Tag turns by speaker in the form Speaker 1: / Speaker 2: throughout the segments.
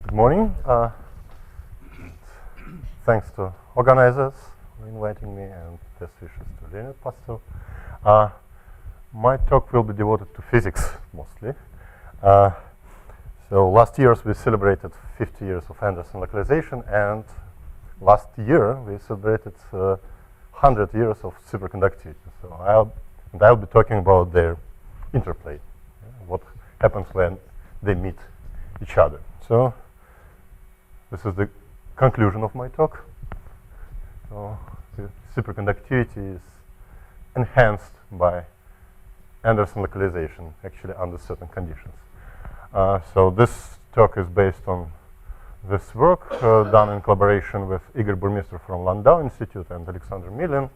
Speaker 1: Good morning. Thanks to organizers for inviting me, and best wishes to Leonid Pastor. My talk will be devoted to physics mostly. So last year we celebrated 50 years of Anderson localization, and last year we celebrated 100 years of superconductivity. So I'll be talking about their interplay, what happens when they meet each other. So this is the conclusion of my talk. So the superconductivity is enhanced by Anderson localization, actually under certain conditions. So this talk is based on this work done in collaboration with Igor Gornyi from Landau Institute and Alexander Milin.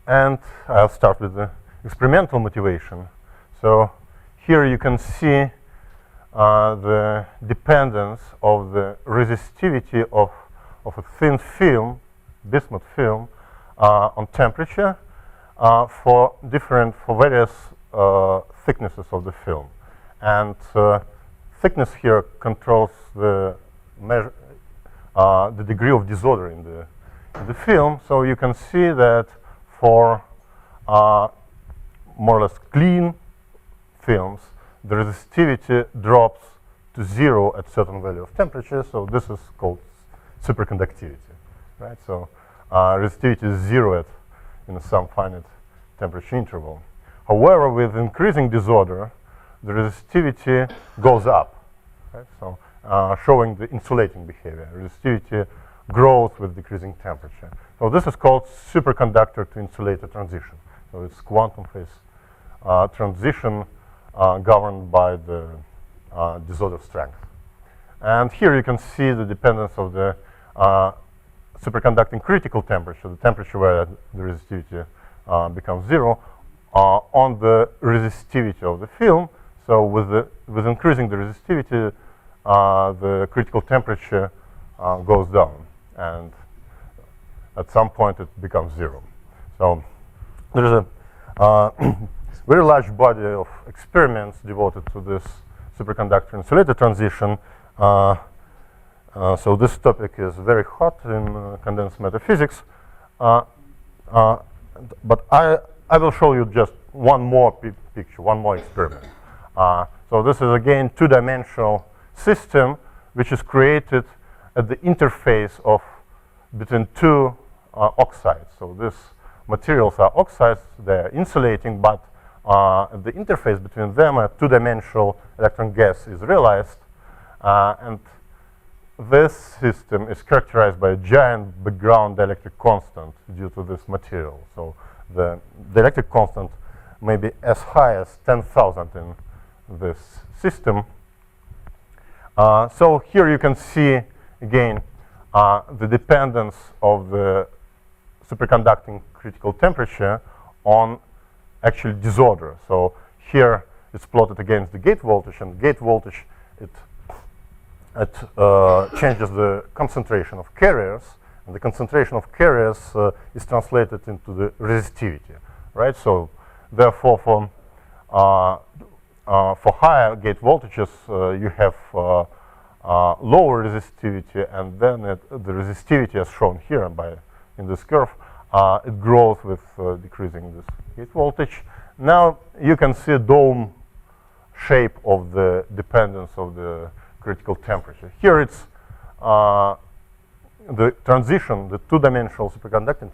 Speaker 1: And I'll start with the experimental motivation. So here you can see the dependence of the resistivity of a thin film, bismuth film, on temperature for various thicknesses of the film. And thickness here controls the degree of disorder in the film. So you can see that for more or less clean films, the resistivity drops to 0 at certain value of temperature. So this is called superconductivity, right? So resistivity is 0 in some finite temperature interval. However, with increasing disorder, the resistivity goes up, right? So showing the insulating behavior. Resistivity grows with decreasing temperature. So this is called superconductor to insulator transition. So it's quantum phase transition governed by the disorder strength. And here you can see the dependence of the superconducting critical temperature, the temperature where the resistivity becomes 0, on the resistivity of the film. So with increasing the resistivity, the critical temperature goes down, and at some point it becomes 0. So there is a very large body of experiments devoted to this superconductor insulator transition. So this topic is very hot in condensed matter physics. But I will show you just one more picture, one more experiment. So this is again two-dimensional system which is created at the interface between two oxides. So these materials are oxides, they're insulating, but the interface between them, a two-dimensional electron gas is realized, and this system is characterized by a giant background dielectric constant due to this material. So the dielectric constant may be as high as 10,000 in this system. So here you can see again the dependence of the superconducting critical temperature on actual disorder. So here it's plotted against the gate voltage, and gate voltage it changes the concentration of carriers, and the concentration of carriers is translated into the resistivity, right? So therefore, for higher gate voltages, you have lower resistivity, and then the resistivity, as shown here in this curve, it grows with decreasing this gate voltage. Now you can see a dome shape of the dependence of the critical temperature. Here it's the transition, the two-dimensional superconducting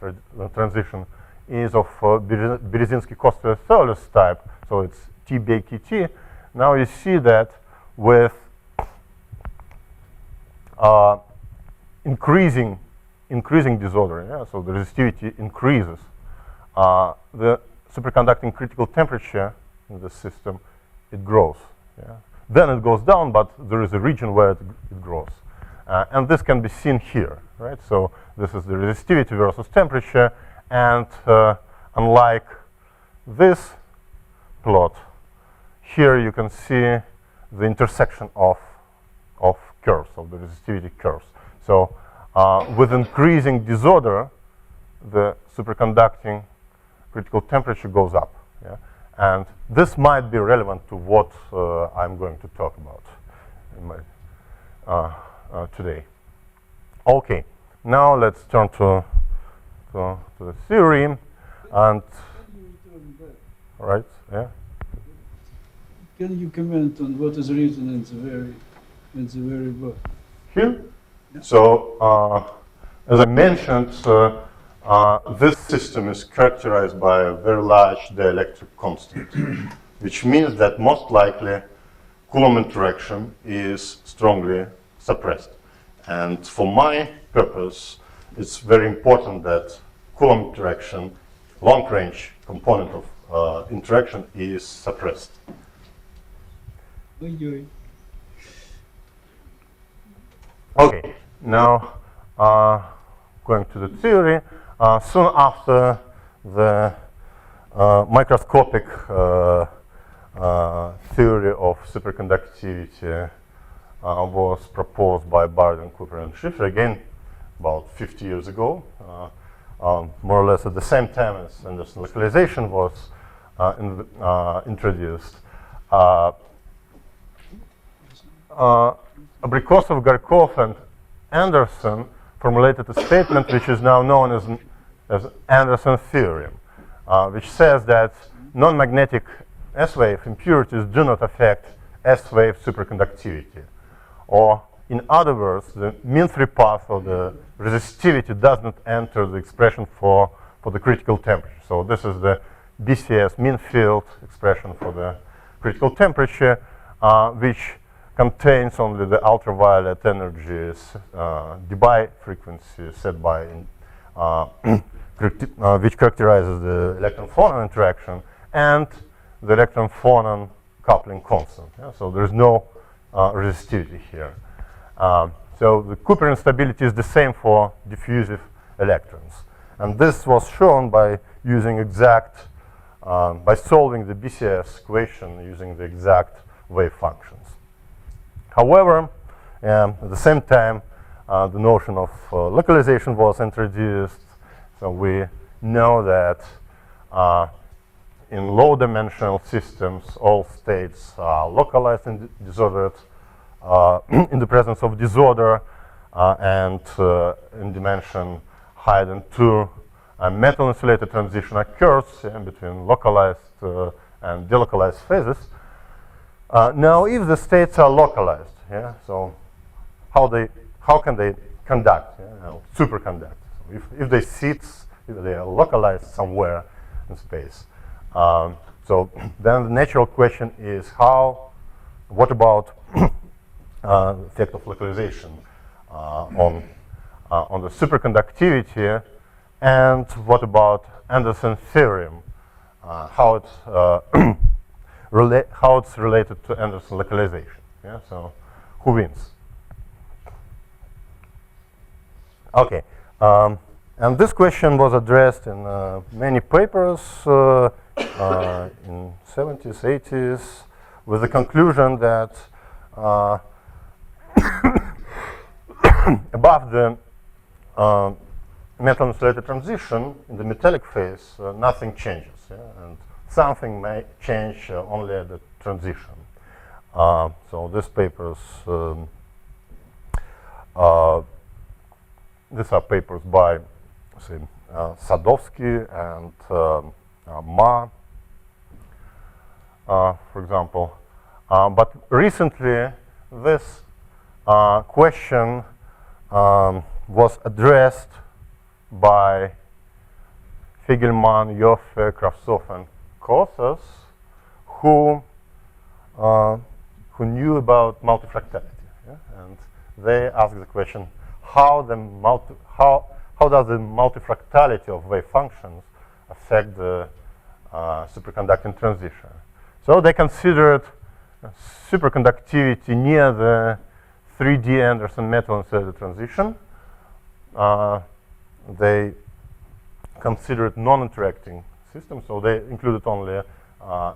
Speaker 1: transition is of Berezinski-Koster-Thouless type, so it's T by KT. Now you see that with increasing disorder, yeah, so the resistivity increases, the superconducting critical temperature in the system, it grows. Yeah. Then it goes down, but there is a region where it grows. And this can be seen here, right? So this is the resistivity versus temperature, and unlike this plot, here you can see the intersection of curves, of the resistivity curves. So with increasing disorder, the superconducting critical temperature goes up. Yeah? And this might be relevant to what I'm going to talk about. in my, today. Okay, now let's turn to the theory, and right, yeah.
Speaker 2: Can you comment on what is written in the very book?
Speaker 1: Here. Yeah. So, as I mentioned, this system is characterized by a very large dielectric constant, which means that most likely Coulomb interaction is strongly suppressed. And for my purpose, it's very important that Coulomb interaction, long-range component of interaction, is suppressed. Okay, now going to the theory. Soon after the microscopic theory of superconductivity was proposed by Barden, Cooper, and Schiffer, again about 50 years ago, more or less at the same time as Anderson localization was introduced. Abrikosov, Garkov, and Anderson formulated a statement which is now known as Anderson theorem, which says that non-magnetic S-wave impurities do not affect S-wave superconductivity. Or, in other words, the mean free path of the resistivity does not enter the expression for the critical temperature. So this is the BCS mean field expression for the critical temperature, which contains only the ultraviolet energies, dBi frequency set by, which characterizes the electron-phonon interaction, and the electron-phonon coupling constant. Yeah? So there's no resistivity here. So the Cooper instability is the same for diffusive electrons. And this was shown by using by solving the BCS equation using the exact wave functions. However, at the same time, the notion of localization was introduced. So we know that in low-dimensional systems, all states are localized and disordered in the presence of disorder, and in dimension higher than 2, a metal-insulated transition occurs between localized and delocalized phases. Now, if the states are localized, so how can they conduct, superconduct? So if they sit, if they are localized somewhere in space. So then the natural question is what about the effect of localization on the superconductivity, and what about Anderson theorem? How it's related to Anderson localization? Yeah, so who wins? Okay, and this question was addressed in many papers in 70s, 80s, with the conclusion that above the metal insulated transition in the metallic phase, nothing changes, and something may change only at the transition. So these papers, these are papers by, say, Sadowski and Ma, for example. But recently, this question was addressed by Figelman, Joffe, Kravtsov, and Kosas, who knew about multifractality, and they asked the question: how does the multifractality of wave functions affect the superconducting transition? So they considered superconductivity near the 3D Anderson metal insulated transition. They considered non-interacting systems, so they included only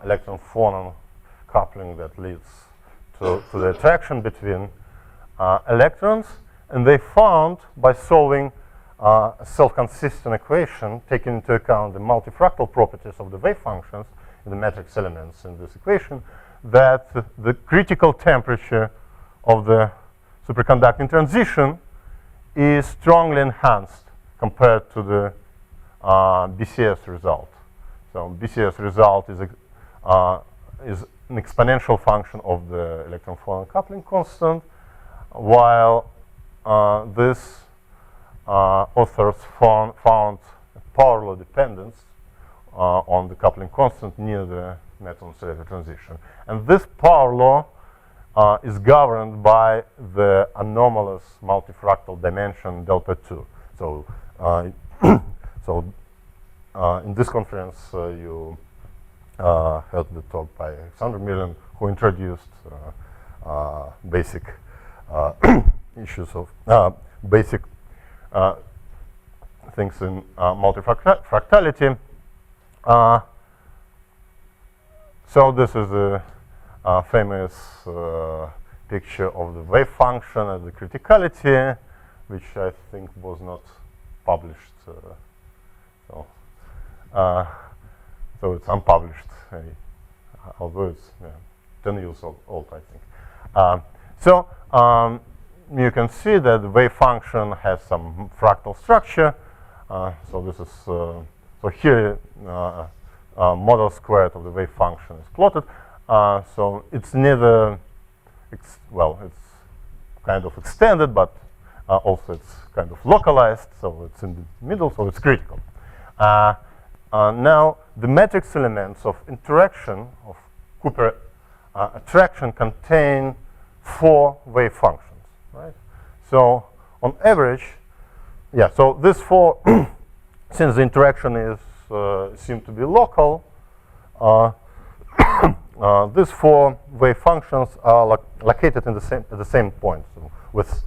Speaker 1: electron-phonon coupling that leads to the attraction between electrons, and they found, by solving a self-consistent equation, taking into account the multifractal properties of the wave functions in the matrix elements in this equation, that the critical temperature of the superconducting transition is strongly enhanced compared to the BCS result. So BCS result is an exponential function of the electron-photon coupling constant, while this authors found a power law dependence on the coupling constant near the metal-insulator transition. And this power law is governed by the anomalous multifractal dimension delta 2. So, in this conference, you heard the talk by Alexander Millen, who introduced basic issues of basic things in multifractality. So this is a famous picture of the wave function at the criticality, which I think was not published. So it's unpublished, although it's 10 years old, I think. You can see that the wave function has some fractal structure. So this is so here model squared of the wave function is plotted. So it's neither it's kind of extended, but also it's kind of localized. So it's in the middle, so it's critical. Now the matrix elements of interaction of Cooper attraction contain 4 wave functions, right? So on average, so this 4, since the interaction is seem to be local, these 4 wave functions are located in at the same point, so with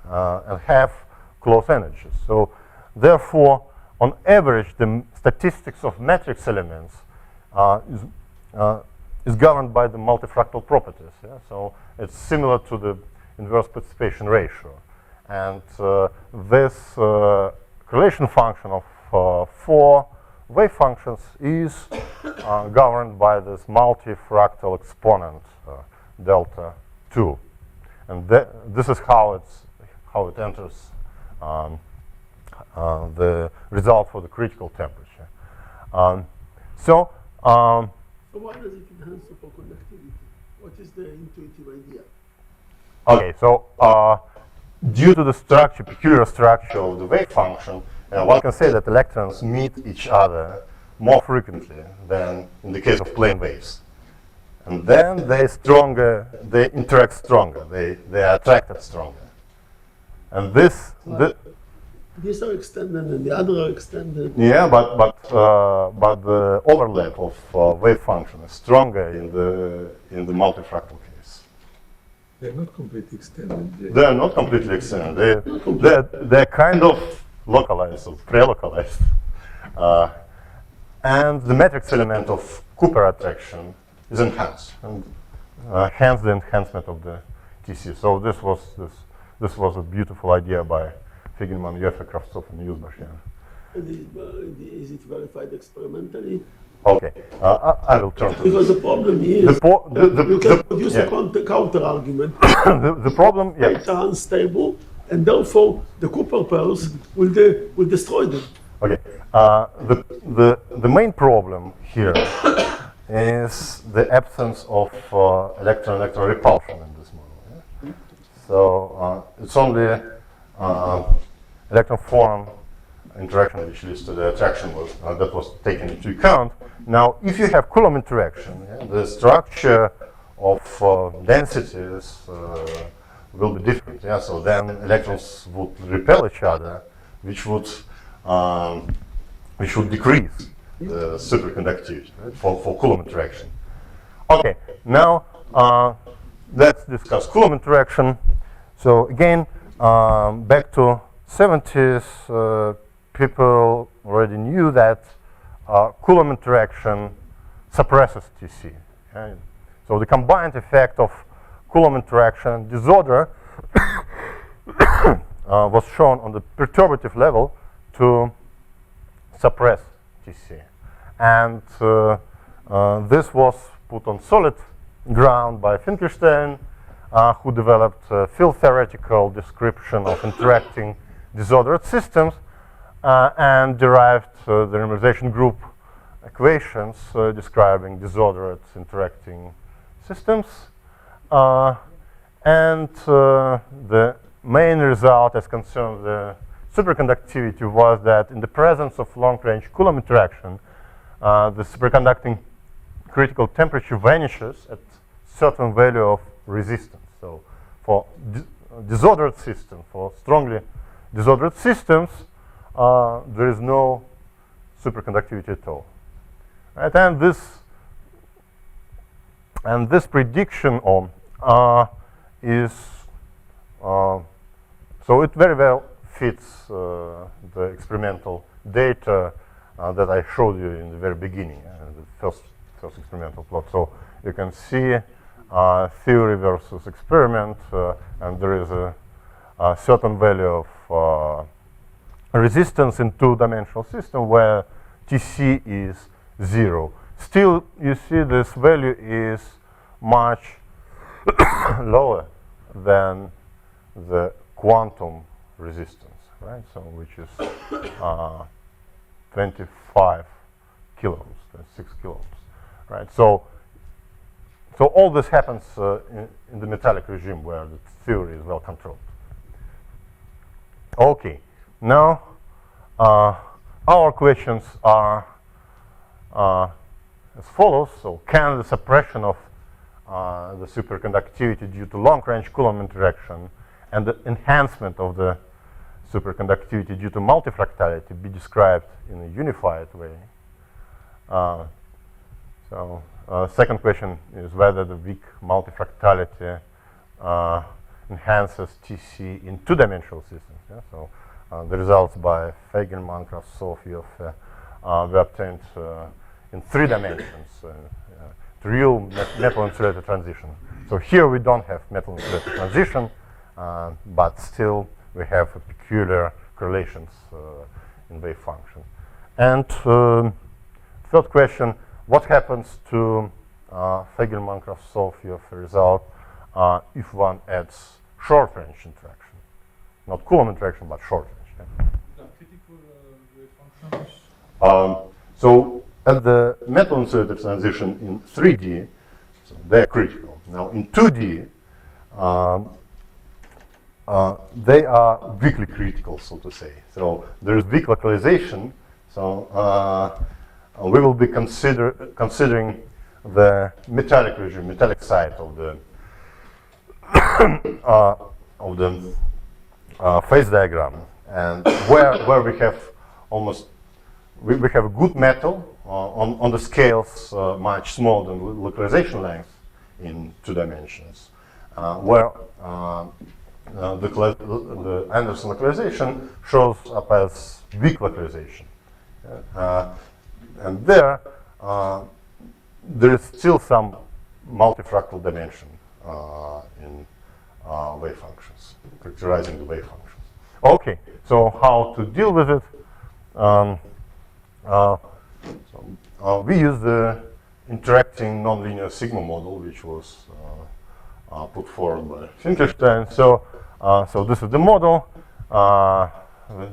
Speaker 1: and have close energies. So therefore, on average, the statistics of matrix elements is governed by the multifractal properties. Yeah? So it's similar to the inverse participation ratio. And this correlation function of 4 wave functions is governed by this multifractal exponent delta 2. And this is how it enters the result for the critical temperature.
Speaker 3: So why does it enhance superconductivity? What is the intuitive idea?
Speaker 1: Okay, so due to the structure, peculiar structure of the wave function, one can say that electrons meet each other more frequently than in the case of plane waves. And then they interact stronger, they are attracted stronger. And
Speaker 3: these are extended and the other are extended.
Speaker 1: Yeah, but the overlap of wave function is stronger in the multifractal case.
Speaker 4: They're not completely extended.
Speaker 1: They're not completely extended. They're kind of localized or pre-localized. And the matrix element of Cooper attraction is enhanced, and hence the enhancement of the TC. So this was a beautiful idea by Feigenman, Joffe, Kravtsov, and Yuzbashian.
Speaker 3: Is it verified experimentally?
Speaker 1: Okay, I will turn to
Speaker 3: because the problem is you can produce a counter argument.
Speaker 1: the problem,
Speaker 3: It's unstable, and therefore the Cooper pairs will destroy them.
Speaker 1: Okay, the main problem here is the absence of electron-electron repulsion in this model. Yeah? So it's only electron-photon interaction which leads to the attraction that was taken into account. Now, if you have Coulomb interaction, the structure of densities will be different. Yeah? So then electrons would repel each other, which would decrease the superconductivity, right, for Coulomb interaction. Okay, now let's discuss Coulomb interaction. So again, back to 70s, people already knew that Coulomb interaction suppresses TC. Okay? So the combined effect of Coulomb interaction and disorder was shown on the perturbative level to suppress TC. And this was put on solid ground by Finkelstein who developed a field theoretical description of interacting disordered systems and derived the renormalization group equations describing disordered interacting systems. And the main result as concerns the superconductivity was that in the presence of long-range Coulomb interaction, the superconducting critical temperature vanishes at certain value of resistance. So for disordered systems, for strongly disordered systems, there is no superconductivity at all. Right? And this prediction is so it very well fits the experimental data that I showed you in the very beginning, the first experimental plot. So you can see theory versus experiment, and there is a certain value of resistance in two-dimensional system where Tc is 0. Still, you see this value is much lower than the quantum resistance, right? So which is 25 kiloohms, 6 kiloohms, right? So all this happens in the metallic regime where the theory is well controlled. Okay, now our questions are as follows. So can the suppression of the superconductivity due to long-range Coulomb interaction and the enhancement of the superconductivity due to multifractality be described in a unified way? Second question is whether the weak multifractality enhances Tc in two-dimensional systems. Yeah? So the results by Feigelman, Karlsruhe were obtained in 3 dimensions, real metal insulator transition. So here we don't have metal insulator transition, but still we have a peculiar correlations in wave function. And third question, what happens to Feigelman-Karlsruhe result if one adds short-range interaction? Not Coulomb interaction, but short-range. Yeah?
Speaker 4: The critical wave functions?
Speaker 1: So at the metal insulator transition in 3D, so they're critical. Now in 2D, they are weakly critical, so to say. So there is weak localization. So we will be considering the metallic regime, metallic side of the phase diagram, and where we have almost we have a good metal on the scales much smaller than localization length in 2 dimensions, where the Anderson localization shows up as weak localization. And there is still some multifractal dimension in wave functions, characterizing the wave functions. Okay, so how to deal with it? We use the interacting nonlinear sigma model, which was put forward by Finkelstein. So this is the model.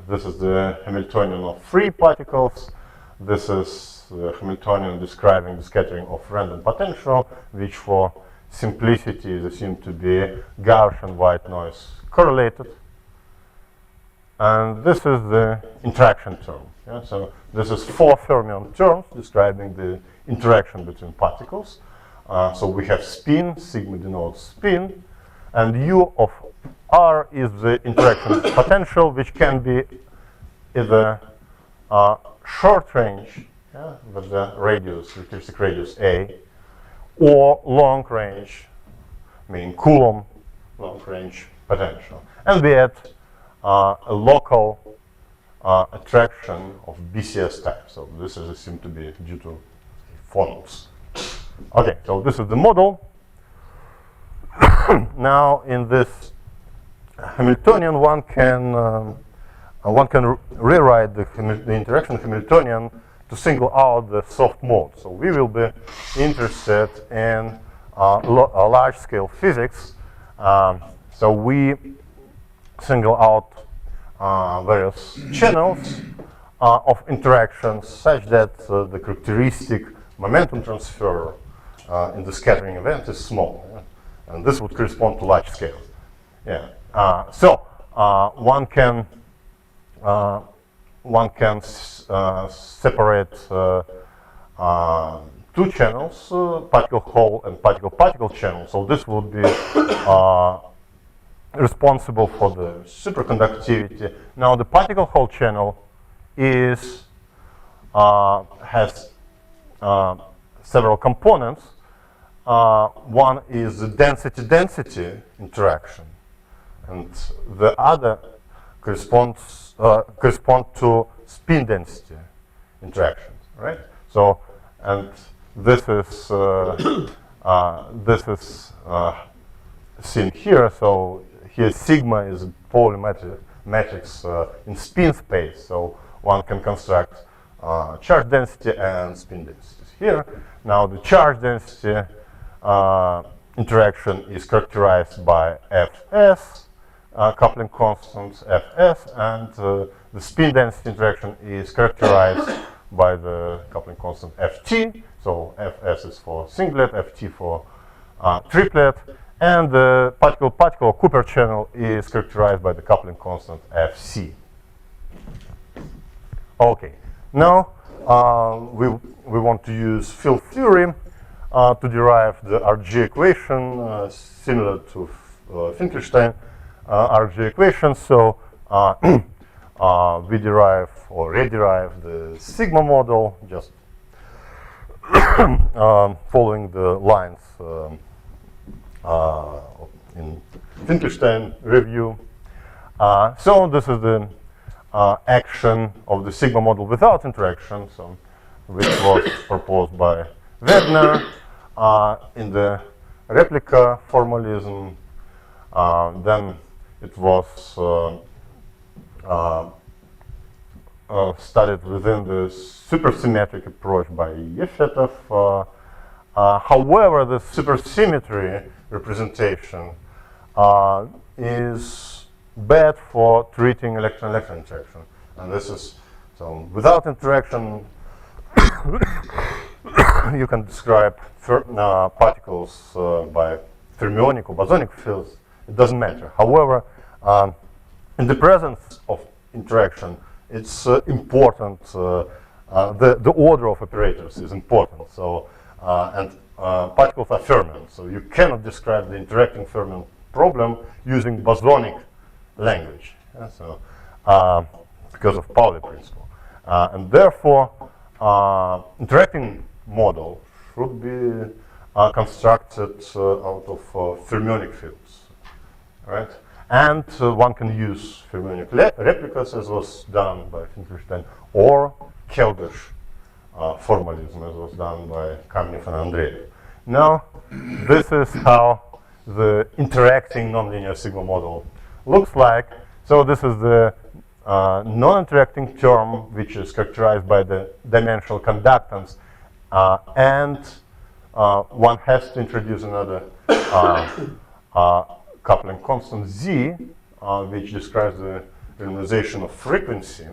Speaker 1: This is the Hamiltonian of free particles. This is the Hamiltonian describing the scattering of random potential, which for simplicity is assumed to be Gaussian white noise correlated. And this is the interaction term. Yeah? So this is 4 fermion terms describing the interaction between particles. So we have spin, sigma denotes spin, and U of R is the interaction potential, which can be either short range, yeah, with the radius, characteristic radius A, or long range, meaning Coulomb long range potential. And we add a local attraction of BCS type. So this is assumed to be due to phonons. Okay, so this is the model. Now in this Hamiltonian, one can rewrite the interaction Hamiltonian to single out the soft mode. So we will be interested in large-scale physics So we single out various channels of interactions such that the characteristic momentum transfer in the scattering event is small, and this would correspond to large scale. Yeah. So one can separate two channels, particle-Hall and particle-particle channel. So this would be responsible for the superconductivity. Now the particle-Hall channel is has several components. One is the density-density interaction, and the other correspond to spin density interactions, right? So, and this is seen here. So here sigma is a Pauli matrix in spin space. So one can construct charge density and spin densities here. Now the charge density interaction is characterized by Fs, coupling constants Fs, and the spin density interaction is characterized by the coupling constant Ft. So Fs is for singlet, Ft for triplet, and the particle-particle Cooper channel is characterized by the coupling constant Fc. Okay, now we want to use field theory to derive the RG equation similar to Finkelstein RG equation. So we derive or rederive the sigma model, just following the lines in Finkelstein review. So this is the action of the sigma model without interaction, so which was proposed by Wegener in the replica formalism. Then it was studied within the supersymmetric approach by Yefetov. However, the supersymmetry representation is bad for treating electron-electron interaction, and this is so without interaction. You can describe particles by fermionic or bosonic fields. It doesn't matter. However, in the presence of interaction, it's important. The order of operators is important. So, and particles are fermions. So you cannot describe the interacting fermion problem using bosonic language. So, because of Pauli principle, and therefore, interacting model should be constructed out of fermionic fields, right? And one can use fermionic replicas, as was done by Finkelstein, or Keldysh formalism, as was done by Kamenev and Andreev. Now, this is how the interacting nonlinear sigma model looks like. So this is the non-interacting term, which is characterized by the dimensional conductance, and one has to introduce another coupling constant Z, which describes the renormalization of frequency.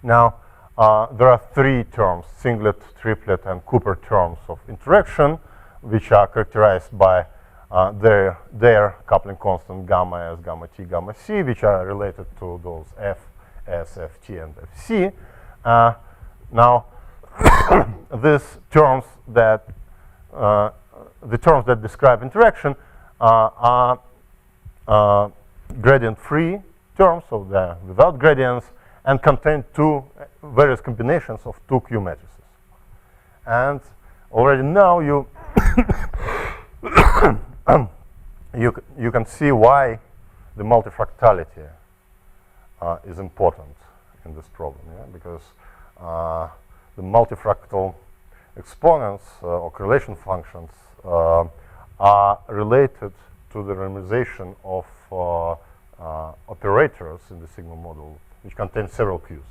Speaker 1: Now, there are three terms, singlet, triplet, and Cooper terms of interaction, which are characterized by their coupling constant gamma S, gamma T, gamma C, which are related to those F, S, Ft, and Fc. Now, these terms that the terms that describe interaction are gradient-free terms, so they're without gradients, and contain various combinations of two Q matrices. And already now you you can see why the multifractality is important in this problem, because the multifractal exponents or correlation functions are related to the renormalization of operators in the sigma model, which contain several Qs.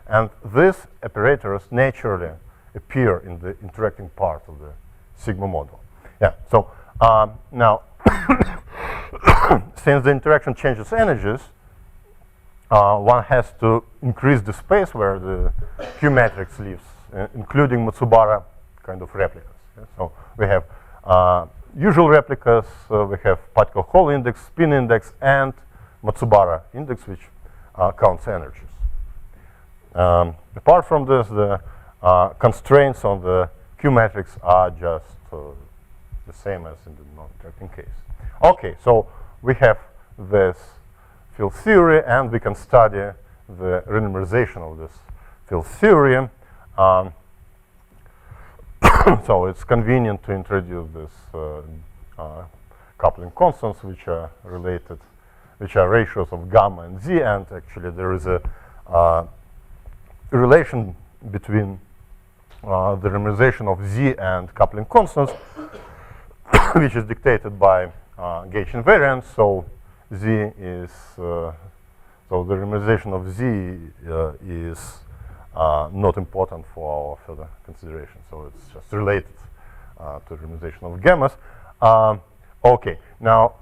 Speaker 1: And these operators naturally appear in the interacting part of the sigma model. Yeah, so now since the interaction changes energies, one has to increase the space where the Q matrix lives, including Matsubara kind of replicas. Yeah? So we have usual replicas, we have particle Hall index, spin index, and Matsubara index, which counts energies. Apart from this, the constraints on the Q matrix are just the same as in the non-interacting case. Okay, so we have this field theory, and we can study the renormalization of this field theory. So it's convenient to introduce this coupling constants, which are related, which are ratios of gamma and z, and actually there is a relation between the renormalization of z and coupling constants, which is dictated by gauge invariance. So z is so the renormalization of z is not important for our further consideration. So it's just related to the renormalization of gammas. Okay, now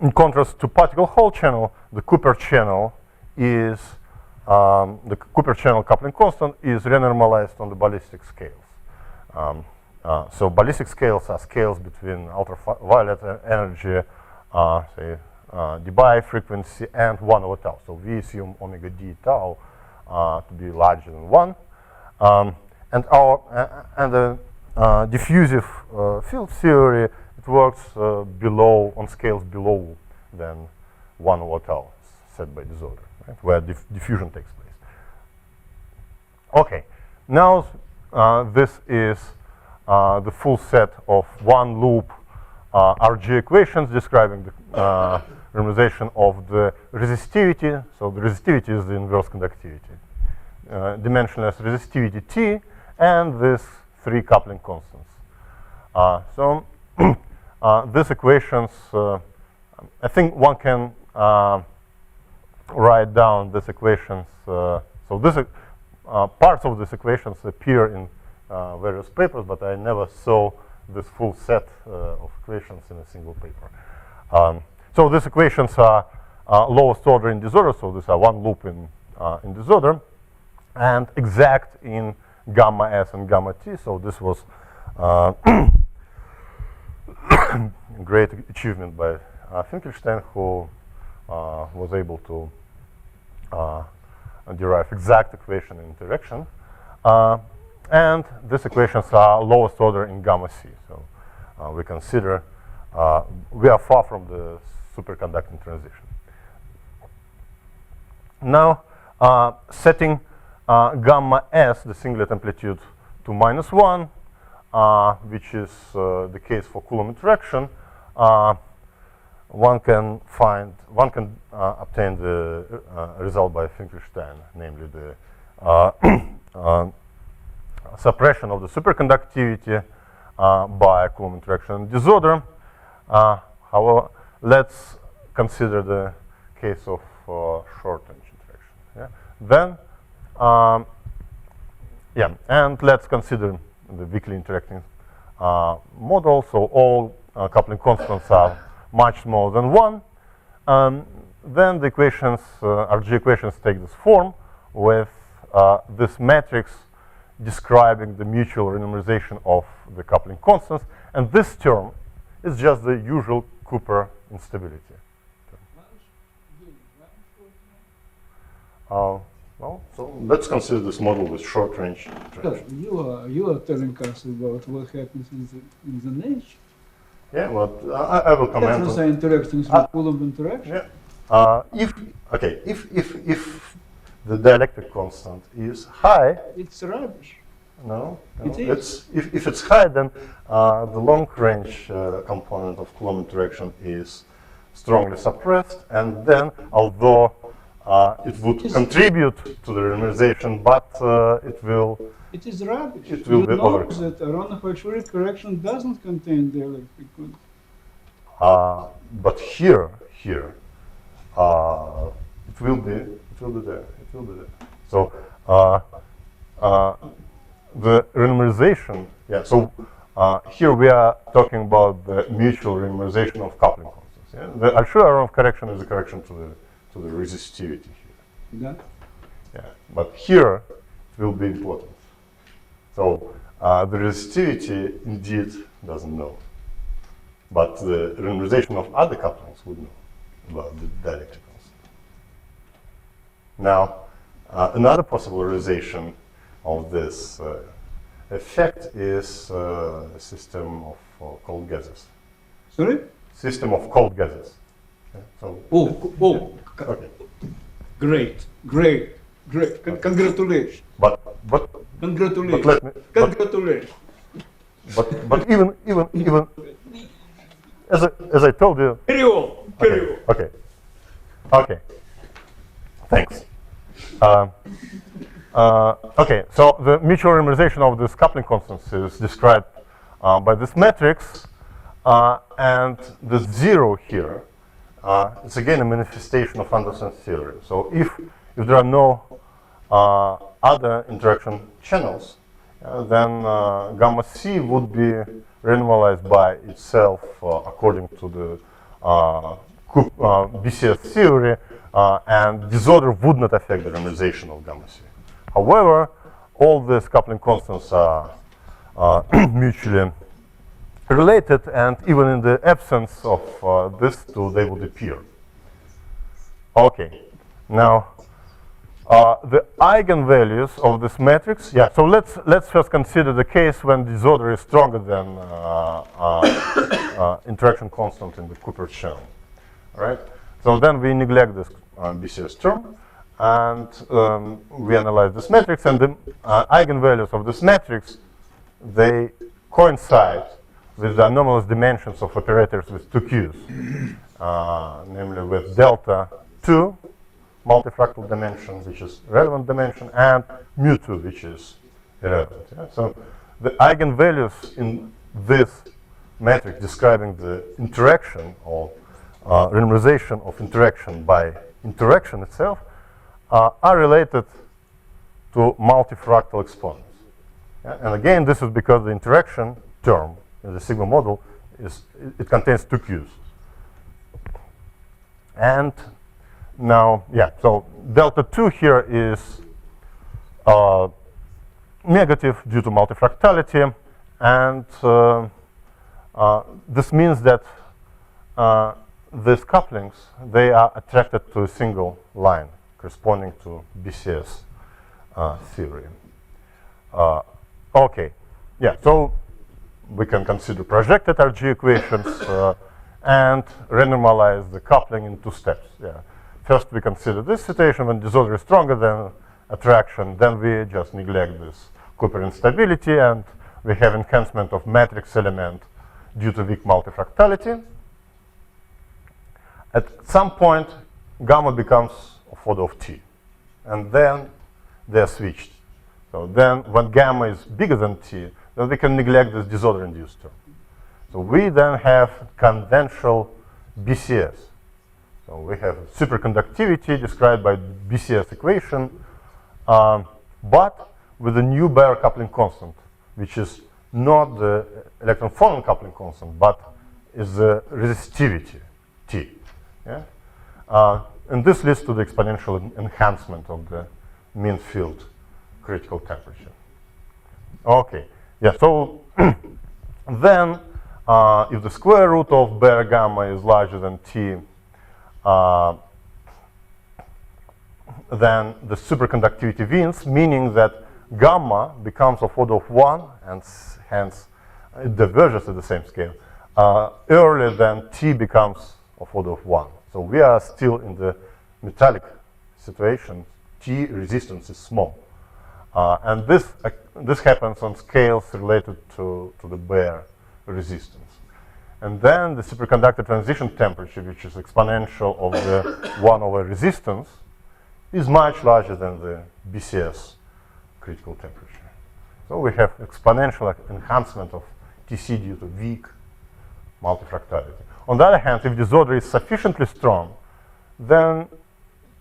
Speaker 1: in contrast to particle Hall channel, the Cooper channel is the Cooper channel coupling constant is renormalized on the ballistic scales. So ballistic scales are scales between ultraviolet energy, say dBi frequency, and 1 over tau. So we assume omega d tau to be larger than 1, and the diffusive field theory, it works below, on scales below than 1 over tau set by disorder, right, where diffusion takes place. Okay, now this is the full set of one loop RG equations describing the renormalization of the resistivity. So the resistivity is the inverse conductivity, dimensionless resistivity T, and these three coupling constants. So these equations, I think one can write down these equations. So this parts of these equations appear in various papers, but I never saw this full set of equations in a single paper. So these equations are lowest order in disorder, so these are one loop in disorder, and exact in gamma S and gamma T. So this was a great achievement by Finkelstein, who was able to derive exact equation in interaction. And these equations are lowest order in gamma C. So we consider we are far from the superconducting transition. Now, setting gamma S, the singlet amplitude, to -1, which is the case for Coulomb interaction, one can obtain the result by Finkelstein, namely the suppression of the superconductivity by Coulomb interaction disorder. However, let's consider the case of short range interaction. Yeah? Then, and let's consider the weakly interacting model. So all coupling constants are much smaller than 1. Then the equations, RG equations, take this form with this matrix describing the mutual renormalization of the coupling constants, and this term is just the usual Cooper instability. Well, so let's consider this model with short range interaction.
Speaker 2: You are telling us about what happens in the nature.
Speaker 1: Yeah, but I will comment.
Speaker 2: That's interactions with Coulomb interaction.
Speaker 1: Yeah. If the dielectric constant is high,
Speaker 2: it's rubbish.
Speaker 1: No,
Speaker 2: it is.
Speaker 1: If it's high, then the long range component of Coulomb interaction is strongly suppressed, and then although it would contribute to the renormalization, but
Speaker 2: it is rubbish.
Speaker 1: It will be over.
Speaker 2: That Aronoff-Achuri correction doesn't contain dielectric constant.
Speaker 1: But here, it will be there. So the renormalization, so here we are talking about the mutual renormalization of coupling constants. Yeah? The Alshula-Aronov correction is a correction to the resistivity here.
Speaker 2: Да?
Speaker 1: Yeah. But here it will be important. So the resistivity indeed doesn't know. But the renormalization of other couplings would know about the dielectric constant. Now, another possible realization of this effect is a system of cold gases.
Speaker 2: Sorry?
Speaker 1: System of cold gases. Yeah, so okay.
Speaker 2: Great. Congratulations.
Speaker 1: But
Speaker 2: Congratulations.
Speaker 1: let me.
Speaker 2: Congratulations.
Speaker 1: But even as I told you.
Speaker 2: Carry on.
Speaker 1: Okay. Thanks. Okay, so the mutual renormalization of this coupling constants is described by this matrix, and the zero here is again a manifestation of Anderson's theory. So if there are no other interaction channels, then gamma C would be renormalized by itself according to the BCS theory, and disorder would not affect the renormalization of gamma C. However, all these coupling constants are mutually related, and even in the absence of these two, they would appear. Okay, now the eigenvalues of this matrix. Yeah, so let's first consider the case when disorder is stronger than interaction constant in the Cooper channel. All right. So then we neglect this BCS term, and we analyze this matrix, and the eigenvalues of this matrix, they coincide with the anomalous dimensions of operators with two Qs, namely with delta 2 multifractal dimension, which is relevant dimension, and mu2, which is irrelevant. Yeah? So the eigenvalues in this matrix describing the interaction or renormalization of interaction by interaction itself are related to multifractal exponents. Yeah? And again, this is because the interaction term in the sigma model it contains two Qs. And now, yeah, so delta 2 here is negative due to multifractality, and this means that these couplings, they are attracted to a single line corresponding to BCS theory. Okay, yeah, so we can consider projected RG equations and renormalize the coupling in two steps. Yeah. First, we consider this situation when disorder is stronger than attraction, then we just neglect this Cooper instability, and we have enhancement of matrix element due to weak multifractality. At some point, gamma becomes of order of T, and then they're switched. So then, when gamma is bigger than T, then we can neglect this disorder-induced term. So we then have conventional BCS. So we have superconductivity described by BCS equation, but with a new Bayer coupling constant, which is not the electron phonon coupling constant, but is the resistivity, T. Yeah? And this leads to the exponential enhancement of the mean field critical temperature. Okay, yeah, so then if the square root of Bayer gamma is larger than T, then the superconductivity wins, meaning that gamma becomes of order of 1, and hence it diverges at the same scale, earlier than T becomes of order of 1. So we are still in the metallic situation. T resistance is small. And this happens on scales related to the Bayer resistance. And then the superconductor transition temperature, which is exponential of the 1 over resistance, is much larger than the BCS critical temperature. So we have exponential enhancement of TC due to weak multifractality. On the other hand, if disorder is sufficiently strong, then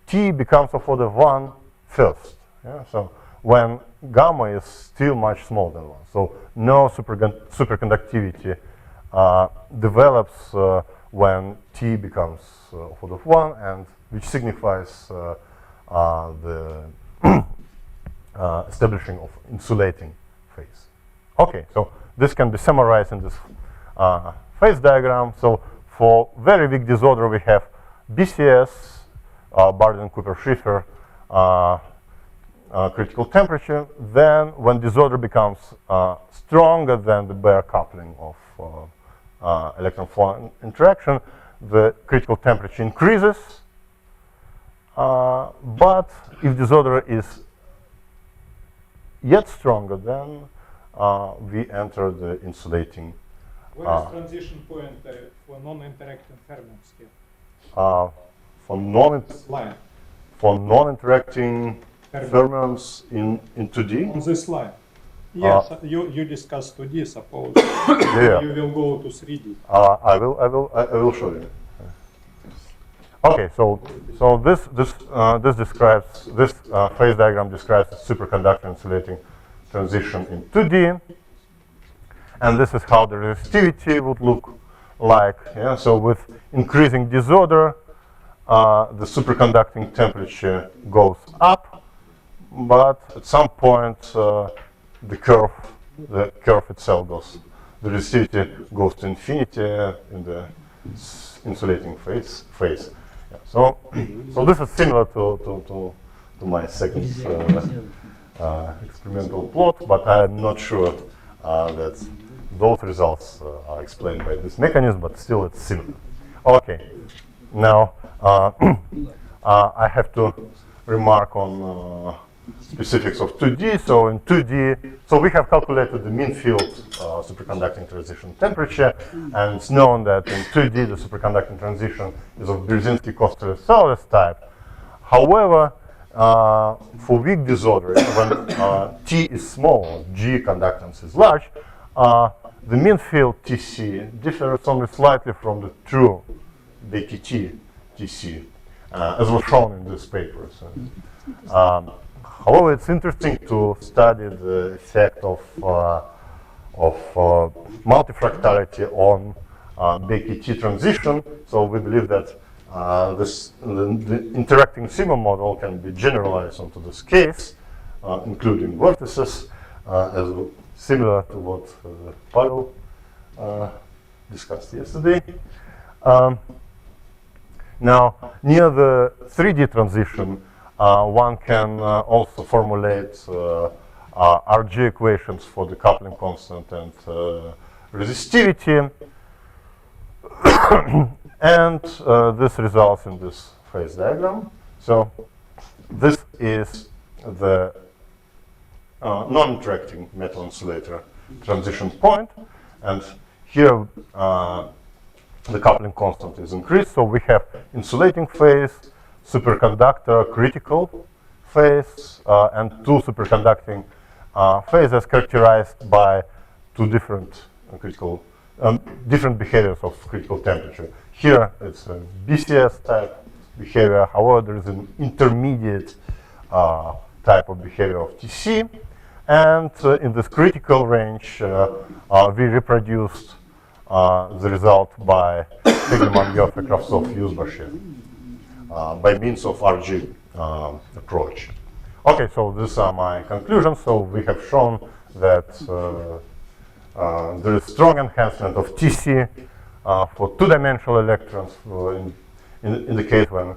Speaker 1: T becomes of order 1 first. Yeah? So when gamma is still much smaller than 1. So no superconductivity develops when T becomes order of 1, and which signifies the establishing of insulating phase. Okay, so this can be summarized in this phase diagram. So for very weak disorder, we have BCS, Barden-Cooper-Schiffer critical temperature. Then when disorder becomes stronger than the bare coupling of electron flow interaction, the critical temperature increases. But if disorder is yet stronger, then we enter the insulating.
Speaker 5: Where is transition point for non-interacting fermions here?
Speaker 1: For non-interacting fermions in 2D.
Speaker 5: On this line. Yes, you discussed 2D, suppose.
Speaker 1: Yeah.
Speaker 5: You will go to 3D.
Speaker 1: I will show you. Okay, so this phase diagram describes the superconductor insulating transition in 2D, and this is how the resistivity would look like. Yeah, so with increasing disorder, the superconducting temperature goes up, but at some point the curve itself goes. The resistivity goes to infinity in the insulating phase. Yeah, so this is similar to my second experimental plot, but I'm not sure that those results are explained by this mechanism, but still it's similar. Okay, now I have to remark on specifics of 2D. So in 2D, so we have calculated the mean field superconducting transition temperature, and it's known that in 2D the superconducting transition is of Brzezinski-Kosteler-Solis type. However, for weak disorder, when T is small, G conductance is large, the mean field Tc differs only slightly from the true BKT Tc, as was shown in this paper. So, however, it's interesting to study the effect of multifractality on BKT transition. So we believe that the interacting sigma model can be generalized onto this case, including vortices, as similar to what Pavel discussed yesterday. Now, near the 3D transition, one can also formulate RG equations for the coupling constant and resistivity, and this results in this phase diagram. So this is the non-interacting metal insulator transition point, and here the coupling constant is increased, so we have insulating phase, superconductor critical phase, and two superconducting phases characterized by two different different behaviors of critical temperature. Here it's a BCS type behavior, however there is an intermediate type of behavior of TC, and in this critical range we reproduced the result by Tegleman-Joffe-Kravtsov-Yuzbashev by means of RG approach. Okay, so these are my conclusions. So we have shown that there is strong enhancement of TC for two-dimensional electrons in the case when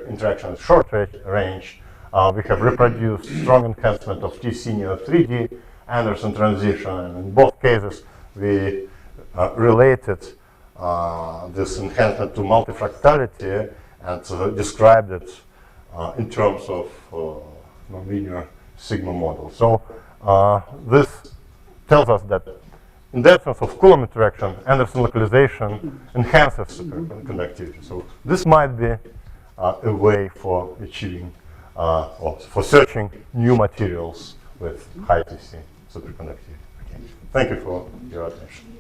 Speaker 1: interaction is short range. We have reproduced strong enhancement of TC near 3D Anderson transition, and in both cases we related this enhancement to multifractality and described it in terms of nonlinear sigma model. So this tells us that in the absence of Coulomb interaction, Anderson localization enhances superconductivity. So this might be a way for achieving or for searching new materials with high TC superconductivity. Okay. Thank you for your attention.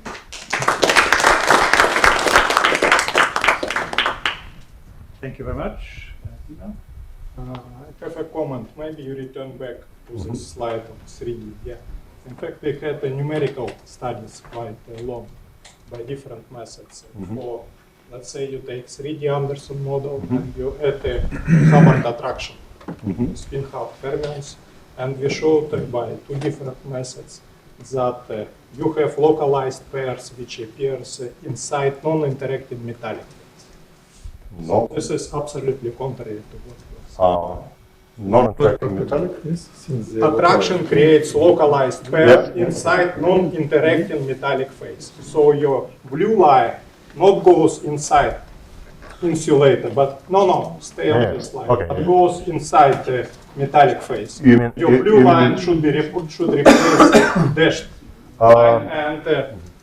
Speaker 5: Thank you very much. I have a comment. Maybe you return back to this slide on 3D. Yeah. In fact, we had numerical studies quite long by different methods. For, let's say, you take 3D Anderson model and you add a Hubbard attraction, spin-half fermions, and we showed by two different methods that you have localized pairs which appears inside non-interacting metallic pairs.
Speaker 1: No.
Speaker 5: So this is absolutely contrary to what we said.
Speaker 1: Non-interacting metallic?
Speaker 5: Attraction creates localized pair inside non-interacting metallic phase. So your blue line not goes inside insulator, but stay on this line.
Speaker 1: Okay.
Speaker 5: But goes inside the metallic phase.
Speaker 1: You mean
Speaker 5: Your blue line should replace dashed line, and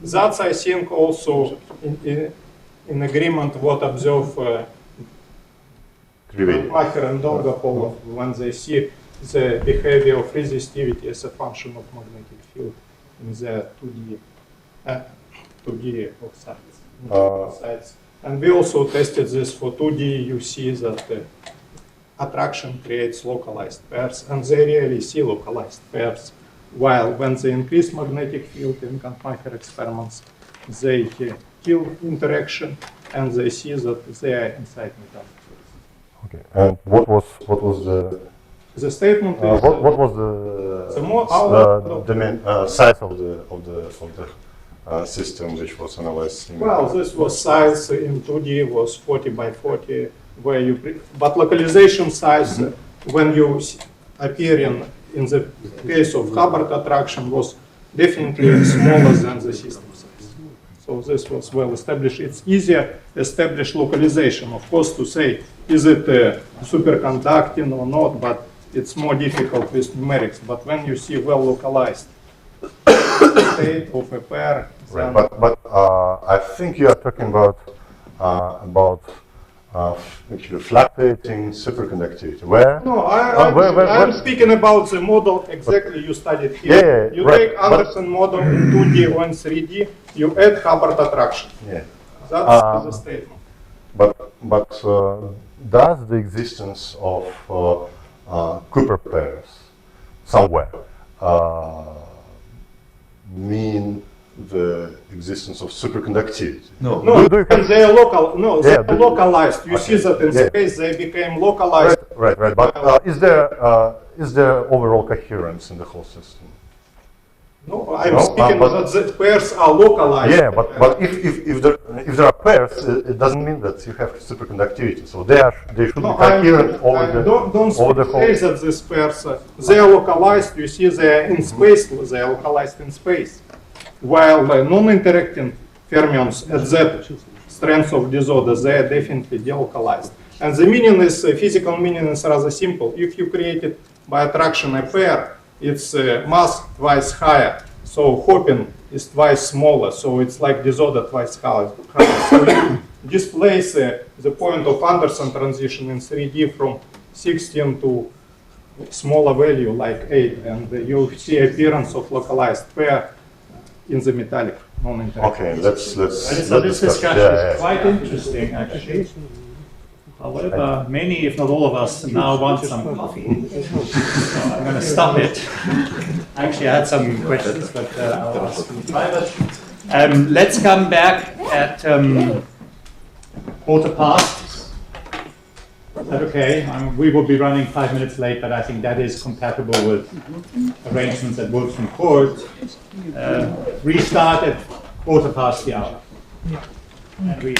Speaker 5: that's I think also in agreement what observe. Macher and Dolgopolov, when they see the behavior of resistivity as a function of magnetic field in the 2D oxides. And we also tested this for 2D. You see that the attraction creates localized pairs, and they really see localized pairs. While when they increase magnetic field in Macher experiments, they kill interaction, and they see that they are inside metallic.
Speaker 1: Okay. And what was
Speaker 5: the statement? Is,
Speaker 1: what was the main size of the system which was analyzed?
Speaker 5: Well, this was size in 2D was 40 by 40, where you but localization size when you appear in the case of Hubbard attraction was definitely smaller than the system size. So this was well established. It's easier to establish localization, of course, to say is it superconducting or not, but it's more difficult with numerics. But when you see well localized state of a pair,
Speaker 1: right. But I think you are talking about actually fluctuating superconductivity. Where?
Speaker 5: No, I'm speaking about the model exactly you studied here. You take Anderson model in 2D or in 3D, you add Hubbard attraction.
Speaker 1: Yeah.
Speaker 5: That's the statement.
Speaker 1: But does the existence of Cooper pairs somewhere mean the existence of superconductivity?
Speaker 5: No, they are local. No, they are localized. You see that in space they became localized.
Speaker 1: Right. But is there overall coherence in the whole system?
Speaker 5: No, I'm speaking that the pairs are localized.
Speaker 1: Yeah, but if there are pairs, it doesn't mean that you have superconductivity. So they should be coherent over the whole.
Speaker 5: Say that these pairs they are localized. You see, they are in space. They are localized in space. While the non-interacting fermions at that strength of disorder, they are definitely delocalized. And the meaning is physical meaning is rather simple. If you created by attraction a pair, its mass twice higher, so hopping is twice smaller, so it's like disorder twice higher. So you displace the point of Anderson transition in 3D from 16 to smaller value like 8, and you see appearance of localized pair in the metallic non-interacting.
Speaker 1: Okay, let's
Speaker 6: So this discussion is quite interesting, actually. However, many, if not all of us, now want some coffee. So I'm going to stop it. Actually, I had some questions, but I'll ask in private. Let's come back at 1:15. Is that okay? We will be running 5 minutes late, but I think that is compatible with arrangements at Wilson Court. Restart at 1:15 the hour. And we